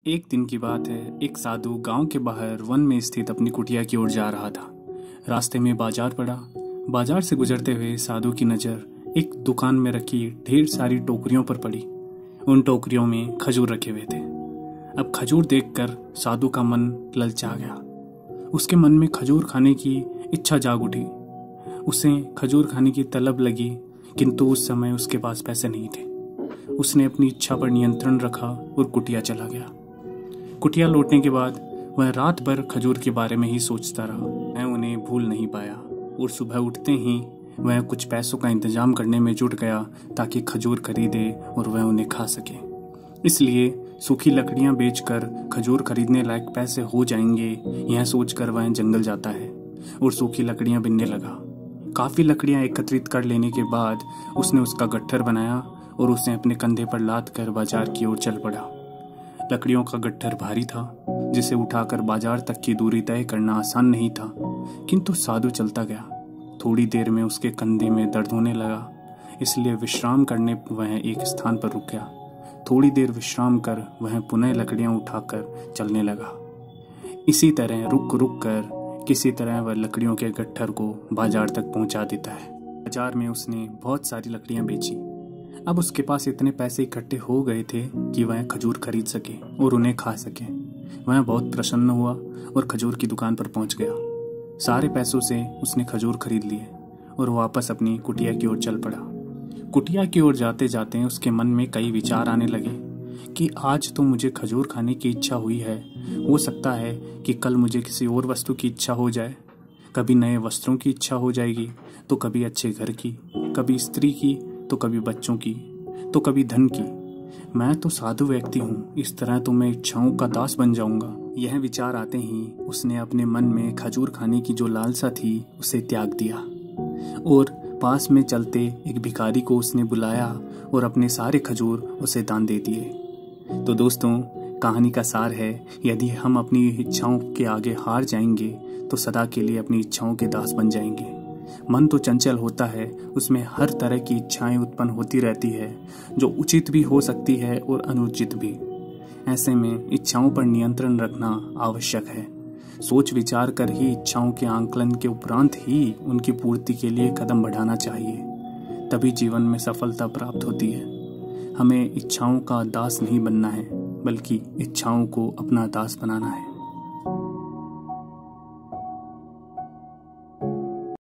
एक दिन की बात है। एक साधु गांव के बाहर वन में स्थित अपनी कुटिया की ओर जा रहा था। रास्ते में बाजार पड़ा। बाजार से गुजरते हुए साधु की नज़र एक दुकान में रखी ढेर सारी टोकरियों पर पड़ी। उन टोकरियों में खजूर रखे हुए थे। अब खजूर देखकर साधु का मन ललचा गया। उसके मन में खजूर खाने की इच्छा जाग उठी। उसे खजूर खाने की तलब लगी, किंतु उस समय उसके पास पैसे नहीं थे। उसने अपनी इच्छा पर नियंत्रण रखा और कुटिया चला गया। कुटिया लौटने के बाद वह रात भर खजूर के बारे में ही सोचता रहा। वह उन्हें भूल नहीं पाया और सुबह उठते ही वह कुछ पैसों का इंतजाम करने में जुट गया ताकि खजूर खरीदे और वह उन्हें खा सके। इसलिए सूखी लकड़ियां बेचकर खजूर खरीदने लायक पैसे हो जाएंगे, यह सोचकर वह जंगल जाता है और सूखी लकड़ियां बिनने लगा। काफ़ी लकड़ियां एकत्रित कर लेने के बाद उसने उसका गट्ठर बनाया और उसे अपने कंधे पर लाद कर बाजार की ओर चल पड़ा। लकड़ियों का गट्ठर भारी था, जिसे उठाकर बाजार तक की दूरी तय करना आसान नहीं था, किंतु साधु चलता गया। थोड़ी देर में उसके कंधे में दर्द होने लगा, इसलिए विश्राम करने वह एक स्थान पर रुक गया। थोड़ी देर विश्राम कर वह पुनः लकड़ियां उठाकर चलने लगा। इसी तरह रुक रुक कर किसी तरह वह लकड़ियों के गट्ठर को बाजार तक पहुंचा देता है। बाजार में उसने बहुत सारी लकड़ियां बेची। अब उसके पास इतने पैसे इकट्ठे हो गए थे कि वह खजूर खरीद सके और उन्हें खा सके। वह बहुत प्रसन्न हुआ और खजूर की दुकान पर पहुंच गया। सारे पैसों से उसने खजूर खरीद लिए और वापस अपनी कुटिया की ओर चल पड़ा। कुटिया की ओर जाते जाते उसके मन में कई विचार आने लगे कि आज तो मुझे खजूर खाने की इच्छा हुई है, हो सकता है कि कल मुझे किसी और वस्तु की इच्छा हो जाए। कभी नए वस्त्रों की इच्छा हो जाएगी, तो कभी अच्छे घर की, कभी स्त्री की, तो कभी बच्चों की, तो कभी धन की। मैं तो साधु व्यक्ति हूँ, इस तरह तो मैं इच्छाओं का दास बन जाऊंगा। यह विचार आते ही उसने अपने मन में खजूर खाने की जो लालसा थी उसे त्याग दिया और पास में चलते एक भिखारी को उसने बुलाया और अपने सारे खजूर उसे दान दे दिए। तो दोस्तों, कहानी का सार है, यदि हम अपनी इच्छाओं के आगे हार जाएंगे तो सदा के लिए अपनी इच्छाओं के दास बन जाएंगे। मन तो चंचल होता है, उसमें हर तरह की इच्छाएं उत्पन्न होती रहती है, जो उचित भी हो सकती है और अनुचित भी। ऐसे में इच्छाओं पर नियंत्रण रखना आवश्यक है। सोच विचार कर ही इच्छाओं के आंकलन के उपरांत ही उनकी पूर्ति के लिए कदम बढ़ाना चाहिए, तभी जीवन में सफलता प्राप्त होती है। हमें इच्छाओं का दास नहीं बनना है, बल्कि इच्छाओं को अपना दास बनाना है।